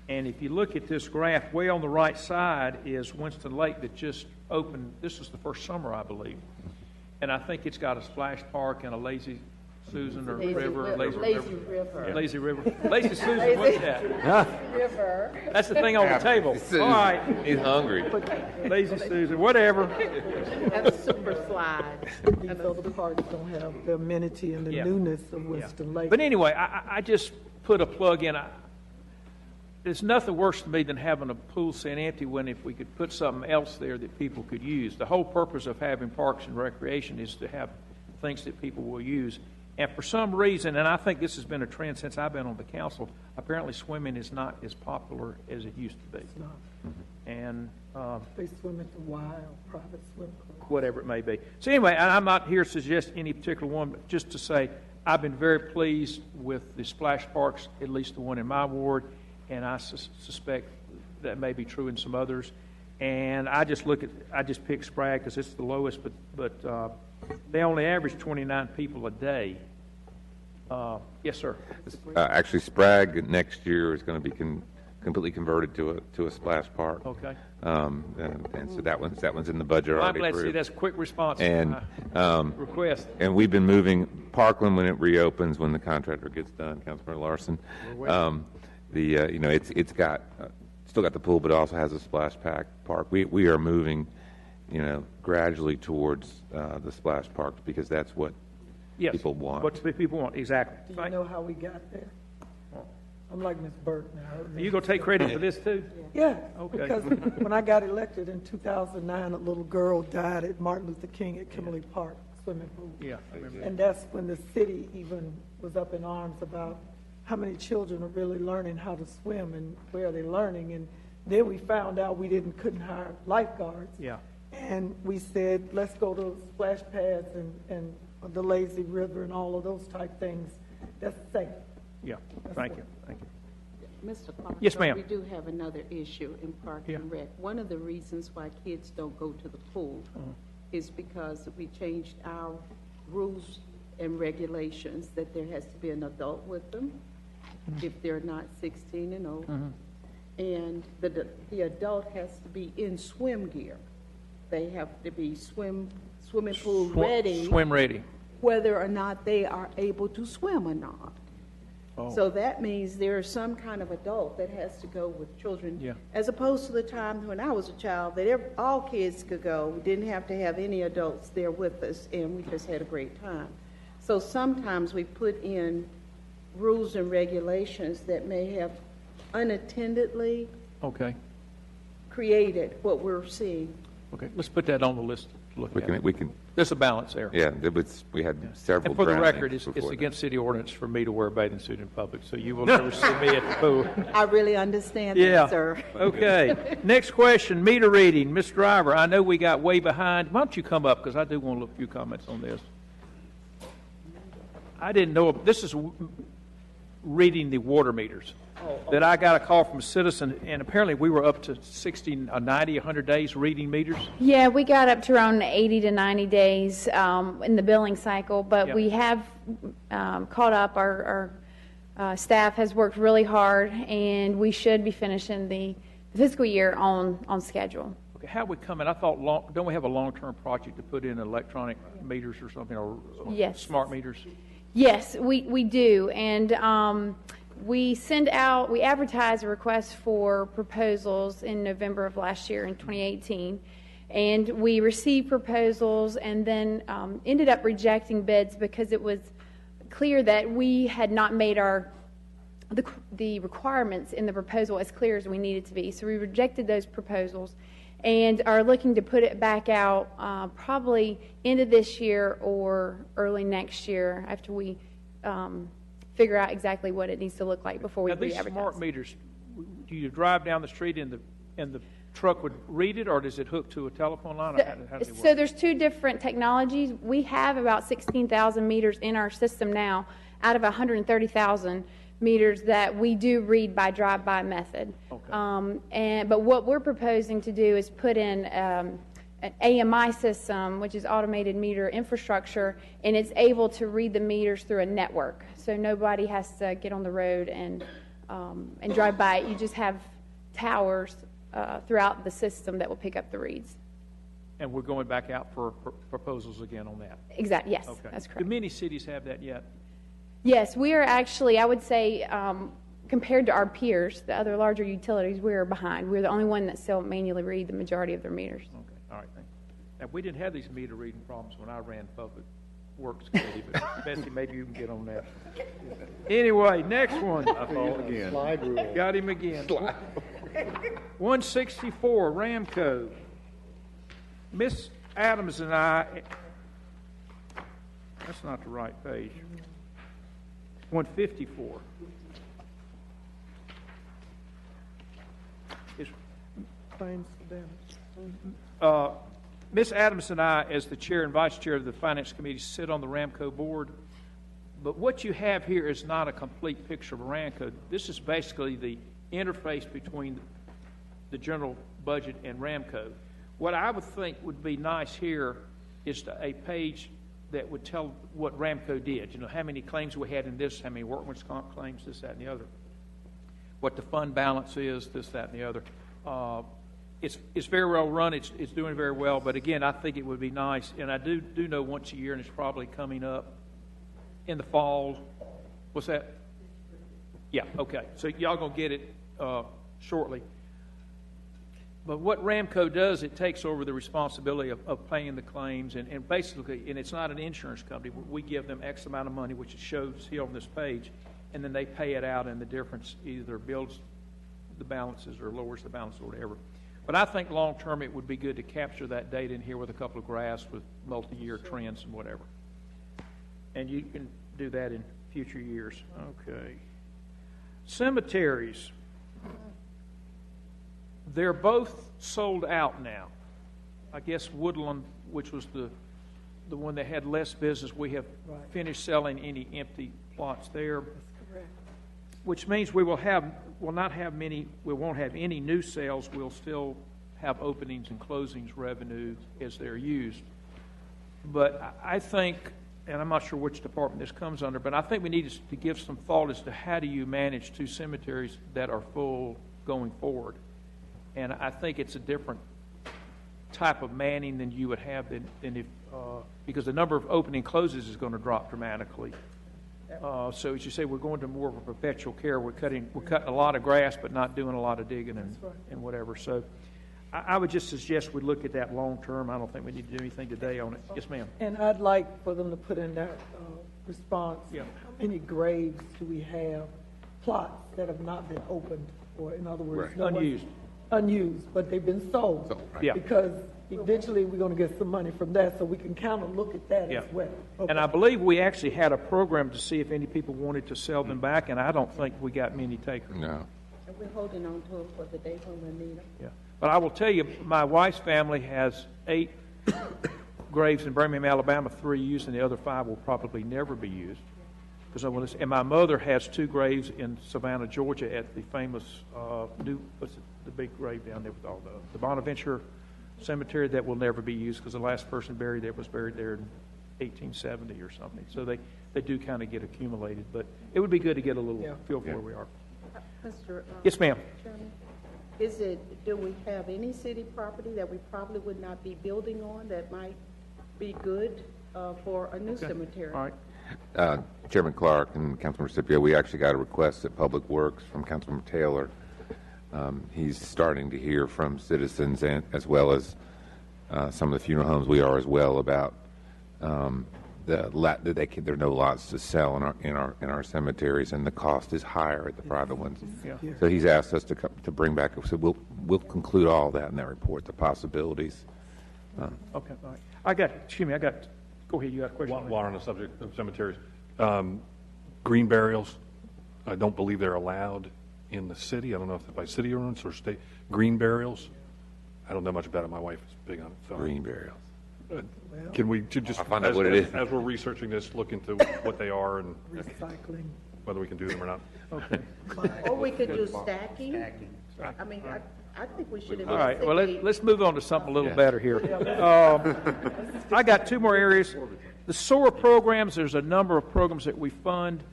And if you look at this graph, way on the right side is Winston Lake that just opened. This is the first summer, I believe. And I think it's got a splash park and a Lazy Susan or Lazy River. River. Lazy River. Lazy Susan, what's that? River. That's the thing on the table. All right. He's hungry. Lazy Susan, whatever. And super slides. These other parks don't have the amenity and the Yeah. newness of Winston Lake. But anyway, I just put a plug in. There's nothing worse to me than having a pool sit empty when if we could put something else there that people could use. The whole purpose of having parks and recreation is to have things that people will use. And for some reason, and I think this has been a trend since I've been on the council, apparently swimming is not as popular as it used to be. It's not. And They swim at the Wild private swim club. whatever it may be. So anyway, I'm not here to suggest any particular one, but just to say I've been very pleased with the splash parks, at least the one in my ward, and I suspect that may be true in some others. And I just picked Sprague because it's the lowest, but they only average 29 people a day. Yes, sir. Actually, Sprague next year is going to be completely converted to a splash park. Okay. And so that one's in the budget Well, I'm already glad to see approved. that's a quick response And, to my request. And we've been moving Parkland when it reopens, when the contractor gets done, Councilman Larson. It's got still got the pool, but it also has a splash park. We are moving, gradually towards the splash parks because that's what Yes. people want. What the people want, exactly. Do you know how we got there? I'm like Ms. Burton now. Are you going to take credit for this, too? Yeah, Okay. because when I got elected in 2009, a little girl died at Martin Luther King at Kimberly Park swimming pool. Yeah, I remember that. And that's when the city even was up in arms about how many children are really learning how to swim and where are they learning. And then we found out we couldn't hire lifeguards. Yeah. And we said, let's go to splash pads and the lazy river and all of those type things. That's safe. Yeah, thank you. Mr. Clark. Yes, ma'am. We do have another issue in Park and Rec. One of the reasons why kids don't go to the pool is because we changed our rules and regulations that there has to be an adult with them if they're not 16 and old. And the adult has to be in swim gear. They have to be swimming pool ready. Swim ready. Whether or not they are able to swim or not. Oh. So that means there is some kind of adult that has to go with children. Yeah. As opposed to the time when I was a child, that all kids could go. We didn't have to have any adults there with us, and we just had a great time. So sometimes we put in rules and regulations that may have unattendedly Okay. created what we're seeing. Okay, let's put that on the list to look at. We can, There's a balance there. yeah, we had several And for the drownings record, it's before that. against city ordinance for me to wear a bathing suit in public, so you will never see me at the pool. I really understand Yeah. that, sir. Okay. Next question, meter reading. Ms. Driver, I know we got way behind. Why don't you come up, because I do want a few comments on this. I didn't know, this is reading the water meters. That I got a call from a citizen, and apparently we were up to 60, 90, 100 days reading meters. Yeah, we got up to around 80 to 90 days in the billing cycle, but Yep. we have caught up. Our staff has worked really hard, and we should be finishing the fiscal year on schedule. Okay, how we coming? I thought, don't we have a long-term project to put in electronic meters or something, or Yes. smart meters? Yes, we do, and we advertised a request for proposals in November of last year in 2018, and we received proposals and then ended up rejecting bids because it was clear that we had not made the requirements in the proposal as clear as we needed to be. So we rejected those proposals and are looking to put it back out probably end of this year or early next year after we figure out exactly what it needs to look like before we Now, these re-advertise. smart meters, do you drive down the street and the truck would read it, or does it hook to a telephone line? Or how does it work? So there's two different technologies. We have about 16,000 meters in our system now out of 130,000 meters that we do read by drive-by method. Okay. But what we're proposing to do is put in an AMI system, which is automated meter infrastructure, and it's able to read the meters through a network. So nobody has to get on the road and drive by it. You just have towers throughout the system that will pick up the reads. And we're going back out for proposals again on that? Exactly. Yes, Okay. that's correct. Do many cities have that yet? Yes, we are actually, I would say, compared to our peers, the other larger utilities, we are behind. We're the only one that still manually read the majority of their meters. Okay, all right, thank you. Now, we didn't have these meter reading problems when I ran Public Works Committee, but Betsy, maybe you can get on that. Anyway, next one. I fall again. Slide rule. Got him again. 164, Ramco. Miss Adams and I, that's not the right page. 154. Claims for damage. Miss Adams and I, as the chair and vice chair of the Finance Committee, sit on the Ramco board. But what you have here is not a complete picture of Ramco. This is basically the interface between the general budget and Ramco. What I would think would be nice here is a page that would tell what Ramco did. You know, how many claims we had in this, how many workman's comp claims, this, that, and the other. What the fund balance is, this, that, and the other. It's very well run. It's doing very well. But again, I think it would be nice, and I do know once a year, and it's probably coming up in the fall. What's that? Yeah. Okay. So y'all gonna get it shortly. But what Ramco does, it takes over the responsibility of paying the claims, and basically, and it's not an insurance company. We give them X amount of money, which it shows here on this page, and then they pay it out, and the difference either builds the balances or lowers the balance or whatever. But I think long-term it would be good to capture that data in here with a couple of graphs with multi-year trends and whatever. And you can do that in future years. Okay. Cemeteries. They're both sold out now. I guess Woodland, which was the one that had less business, we have finished selling any empty plots there. That's correct. Which means we won't have any new sales. We'll still have openings and closings revenue as they're used. But I think, and I'm not sure which department this comes under, but I think we need to give some thought as to how do you manage two cemeteries that are full going forward. And I think it's a different type of manning than you would have than if, because the number of opening closes is going to drop dramatically. So as you say, we're going to more of a perpetual care. We're cutting a lot of grass, but not doing a lot of digging and whatever. So I would just suggest we look at that long term. I don't think we need to do anything today on it. Yes, ma'am. And I'd like for them to put in their response, Yeah. how many graves do we have, plots that have not been opened, or in other words, no one- Unused. Unused, but they've been sold. Yeah. Because eventually we're going to get some money from that, so we can kind of look at that Yeah. as well. Okay. And I believe we actually had a program to see if any people wanted to sell them back, and I don't think we got many takers. No. And we're holding on to them for the day when we need them. Yeah. But I will tell you, my wife's family has 8 graves in Birmingham, Alabama, 3 used, and the other 5 will probably never be used. And my mother has 2 graves in Savannah, Georgia, at the famous the big grave down there with all the Bonaventure Cemetery that will never be used because the last person buried there was buried there in 1870 or something. So they do kind of get accumulated, but it would be good to get a little feel for where we are. Mr. Yes, ma'am. Chairman, do we have any city property that we probably would not be building on that might be good for a new cemetery? All right. Chairman Clark and Councilmember Scipio, we actually got a request at Public Works from Councilmember Taylor. He's starting to hear from citizens and as well as some of the funeral homes we are as well about there are no lots to sell in our cemeteries, and the cost is higher at the private ones. Yeah. So he's asked us to bring back. So we'll conclude all that in that report, the possibilities. Okay, all right. Go ahead, you got a question? While on the subject of cemeteries, green burials, I don't believe they're allowed in the city. I don't know if they're by city ordinance or state. Green burials, I don't know much about it. My wife is big on it. So. Green burials. Can we just, I'll find out what it is. as we're researching this, look into what they are and Recycling. whether we can do them or not? Okay. Or we could do stacking. I mean, I think we should All right, well, investigate. let's move on to something a little better here. I got two more areas. The SOAR programs, there's a number of programs that we fund,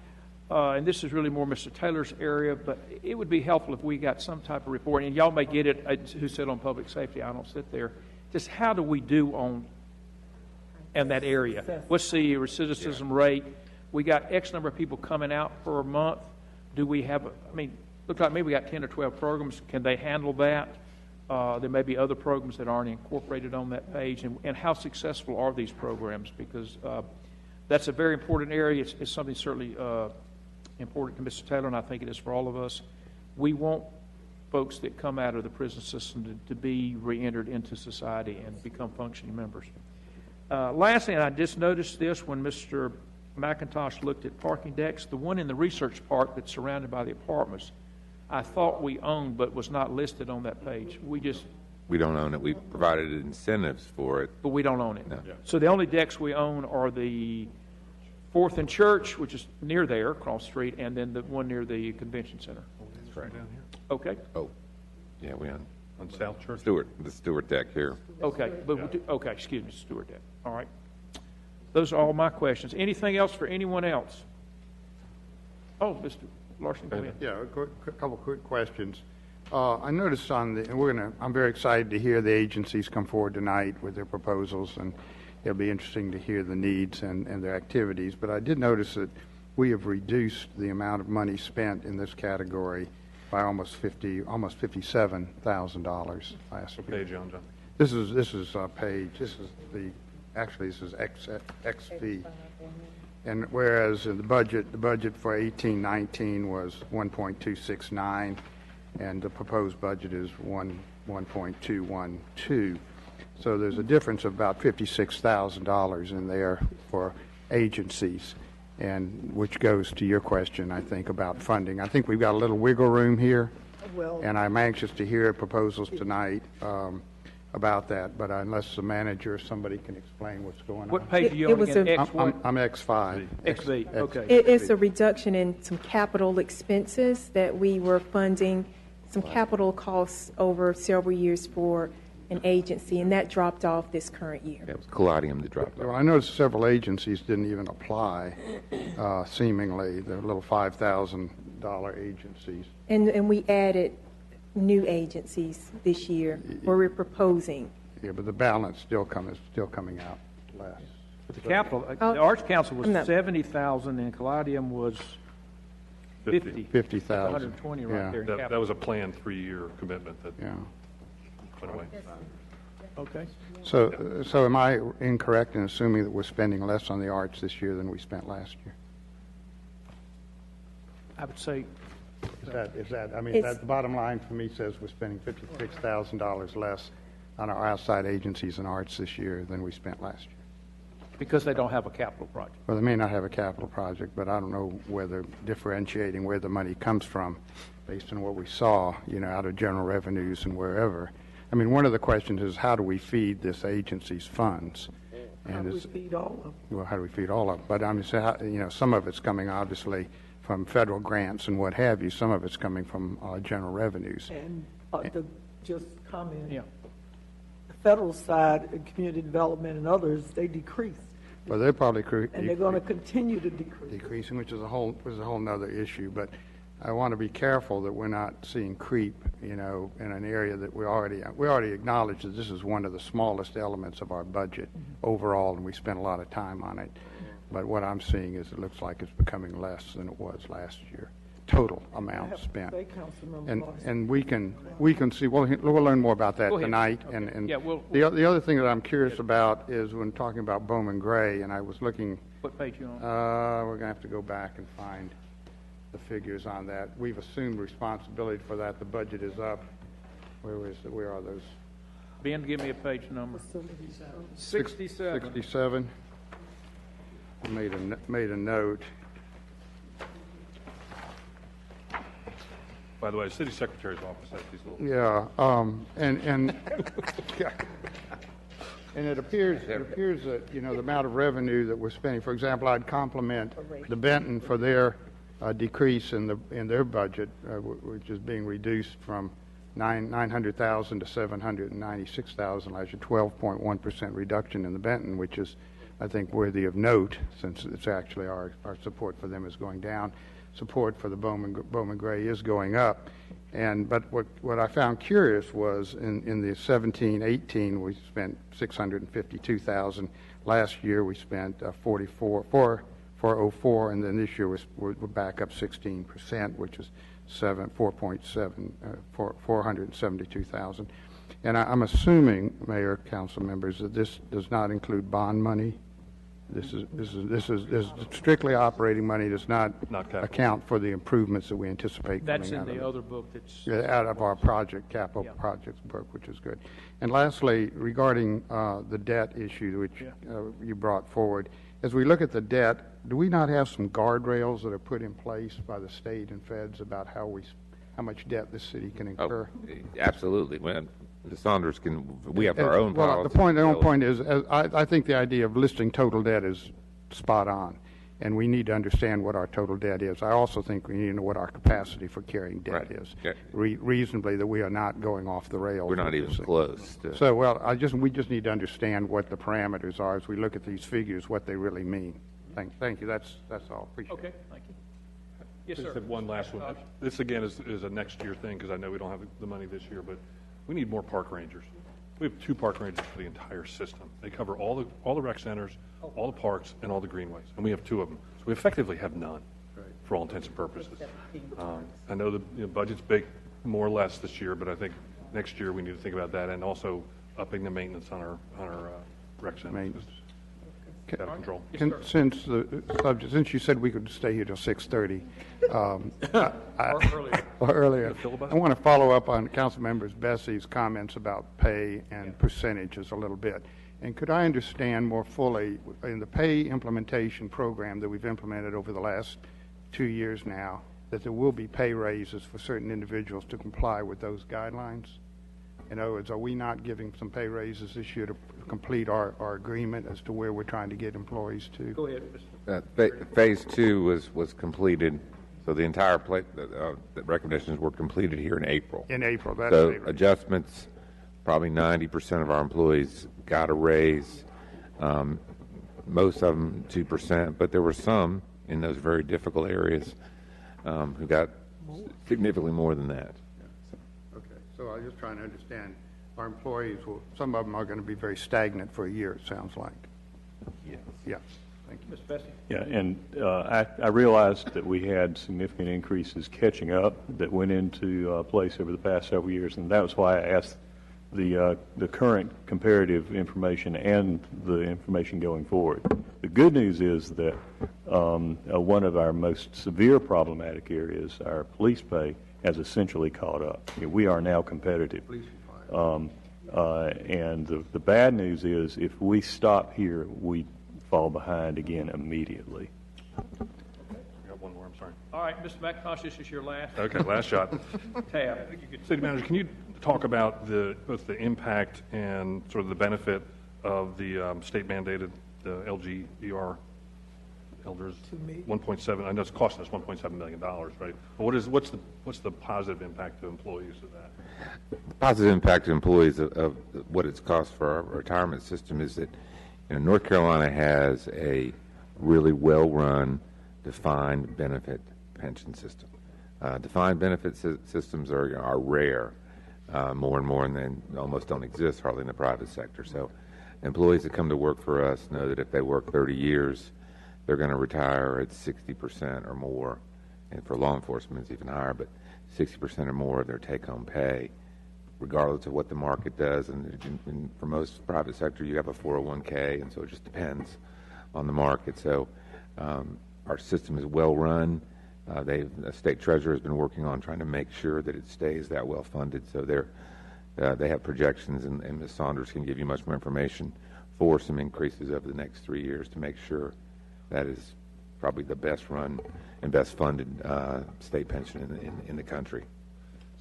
and this is really more Mr. Taylor's area, but it would be helpful if we got some type of report, and y'all may get it, who said on public safety, I don't sit there, just how do we do in that area? What's the recidivism rate? We got X number of people coming out per month. Do we have, look like maybe we got 10 or 12 programs. Can they handle that? There may be other programs that aren't incorporated on that page. And how successful are these programs? Because that's a very important area. It's something certainly important to Mr. Taylor, and I think it is for all of us. We want folks that come out of the prison system to be re-entered into society and become functioning members. Lastly, and I just noticed this when Mr. McIntosh looked at parking decks, the one in the research park that's surrounded by the apartments, I thought we owned but was not listed on that page. We don't own it. We provided incentives for it. But we don't own it. No. Yeah. So the only decks we own are the 4th and Church, which is near there, across the street, and then the one near the convention center. That's right. Down here Okay. Oh, yeah, we own on South Church. the Stewart deck here. Okay. Okay, excuse me, Stewart deck. All right. Those are all my questions. Anything else for anyone else? Oh, Mr. Larson, go ahead. Yeah, a couple quick questions. I noticed and I'm very excited to hear the agencies come forward tonight with their proposals, and it'll be interesting to hear the needs and their activities. But I did notice that we have reduced the amount of money spent in this category by almost $57,000 last year. Page on, John. This is page. This is XV. And whereas in the budget for 18-19 was 1.269, and the proposed budget is 1.212. So there's a difference of about $56,000 in there for agencies, and which goes to your question, I think, about funding. I think we've got a little wiggle room here, Well, and I'm anxious to hear proposals tonight about that, but unless the manager or somebody can explain what's going on. What page are you It on was again? a- X what? I'm X5. XV, okay. It's a reduction in some capital expenses that we were funding, some capital costs over several years for an agency, and that dropped off this current year. It was Caladium that dropped Well, off. I noticed several agencies didn't even apply, seemingly. They're little $5,000 agencies. And we added new agencies this year, where we're proposing. Yeah, but the balance is still coming out less. But the capital, Oh, the Arts Council was I'm not- 70,000 and Caladium was 50. 50,000. 120 right Yeah. there in That capital. was a planned 3-year commitment that Yeah. went away. Okay. So am I incorrect in assuming that we're spending less on the arts this year than we spent last year? I would say, The bottom line for me says we're spending $56,000 less on our outside agencies and arts this year than we spent last year. because they don't have a capital project. Well, they may not have a capital project, but I don't know whether differentiating where the money comes from based on what we saw, out of general revenues and wherever. I mean, one of the questions is how do we feed this agency's funds? how do we feed all of them? Well, how do we feed all of them? But I'm saying, some of it's coming obviously from federal grants and what have you. Some of it's coming from general revenues. And just comment. Yeah. The federal side, community development and others, they decreased. Well, they're probably And they're going to continue to decrease. decreasing, which is a whole nother issue. But I want to be careful that we're not seeing creep, in an area that we already acknowledge that this is one of the smallest elements of our budget overall, and we spent a lot of time on it. But what I'm seeing is it looks like it's becoming less than it was last year. total amount spent. Say, Councilmember And, Larson. and we can see, we'll learn more about that Go ahead. tonight. Okay. And Yeah, we'll- the other thing that I'm curious about is when talking about Bowman Gray, and I was looking, What page you on? we're gonna have to go back and find the figures on that. We've assumed responsibility for that. The budget is up. Where are those? Ben, give me a page number. 67. 67. I made a note. By the way, City Secretary's office has these little. Yeah, and it appears that, you know, the amount of revenue that we're spending, for example, I'd compliment the Benton for their decrease in their budget, which is being reduced from 900,000 to 796,000 last year, 12.1% reduction in the Benton, which is, I think, worthy of note, since it's actually our support for them is going down. Support for the Bowman Gray is going up. But what I found curious was in the 17-18 we spent 652,000. Last year we spent 404, and then this year we're back up 16%, which is 472,000. And I'm assuming, Mayor, council members, that this does not include bond money. This is strictly operating money. Does not account for the improvements that we anticipate That's coming in out the of other book that's. out of our capital Yeah. projects book, which is good. And lastly, regarding the debt issue, which you brought forward, as we look at the debt, do we not have some guardrails that are put in place by the state and feds about how much debt the city can incur? Oh, absolutely. When the Saunders we have our own Well, policy. the only point is, I think the idea of listing total debt is spot on, and we need to understand what our total debt is. I also think we need to know what our capacity for carrying debt Right. is, Yeah. reasonably, that we are not going off the rails. We're not with even this thing. close to. So, well, we just need to understand what the parameters are as we look at these figures, what they really mean. Thank you. That's all. Appreciate it. Okay, thank you. Yes, Just sir. have one last one. This, again, is a next year thing, because I know we don't have the money this year, but we need more park rangers. We have 2 park rangers for the entire system. They cover all the rec centers, all the parks, and all the greenways, and we have 2 of them. So we effectively have none, for all intents and purposes. I know the budget's big, more or less this year, but I think next year we need to think about that, and also upping the maintenance on our rec centers. Maintenance. It's out of control. Since you said we could stay here till 6:30, Or earlier. or earlier, filibuster? I want to follow up on Council Members Bessie's comments about pay and percentages a little bit. And could I understand more fully, in the pay implementation program that we've implemented over the last 2 years now, that there will be pay raises for certain individuals to comply with those guidelines? In other words, are we not giving some pay raises this year to complete our agreement as to where we're trying to get employees to? Go ahead, Mr. Phase 2 was completed, so the entire the recommendations were completed here in April. In April, that's So April. adjustments, probably 90% of our employees got a raise, most of them 2%, but there were some in those very difficult areas who got significantly more than that. Okay, so I'm just trying to understand, our employees, some of them are going to be very stagnant for a year, it sounds like. Yes. Yeah, thank you. Ms. Bessie? Yeah, and I realized that we had significant increases catching up that went into place over the past several years, and that was why I asked the current comparative information and the information going forward. The good news is that one of our most severe problematic areas, our police pay, has essentially caught up. We are now competitive. And the bad news is if we stop here, we fall behind again immediately. I got one more, I'm sorry. All right, Mr. McIntosh, this is your last Okay, last shot. tab. I think you could- City Manager, can you talk about both the impact and sort of the benefit of the state mandated, the LGER elders? 1.7, I know it's costing us $1.7 million, right? But what's the positive impact to employees of that? The positive impact to employees of what it's cost for our retirement system is that North Carolina has a really well-run defined benefit pension system. Defined benefit systems are rare, more and more, and then almost don't exist hardly in the private sector. So employees that come to work for us know that if they work 30 years, they're going to retire at 60% or more and for law enforcement, it's even higher, but 60% or more of their take-home pay, regardless of what the market does. And for most private sector, you have a 401k, and so it just depends on the market. So our system is well run. The state treasurer has been working on trying to make sure that it stays that well funded. So they have projections, and Ms. Saunders can give you much more information for some increases over the next 3 years to make sure that is probably the best run and best funded state pension in the country.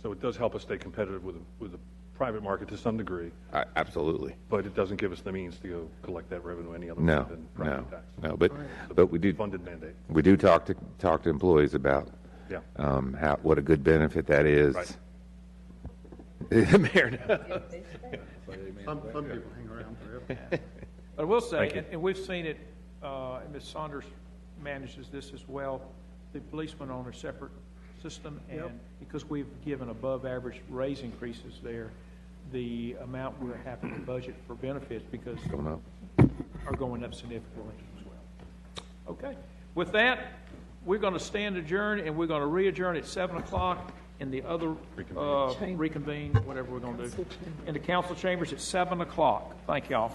So it does help us stay competitive with the private market to some degree, Absolutely. but it doesn't give us the means to go collect that revenue any other way No, than property tax. no. But we do Funded mandate. we do talk to employees about Yeah. what a good benefit that is. Right. Mayor, Some people hang around forever. But I will say, Thank you. and we've seen it, and Ms. Saunders manages this as well, the policemen on a separate system, and because we've given above-average raise increases there, the amount we're having to budget for benefits because Going up. are going up significantly as well. Okay. With that, we're going to stand adjourned, and we're going to re-adjourn at 7 o'clock in the other, reconvene, whatever we're going to do, in the council chambers at 7 o'clock. Thank y'all.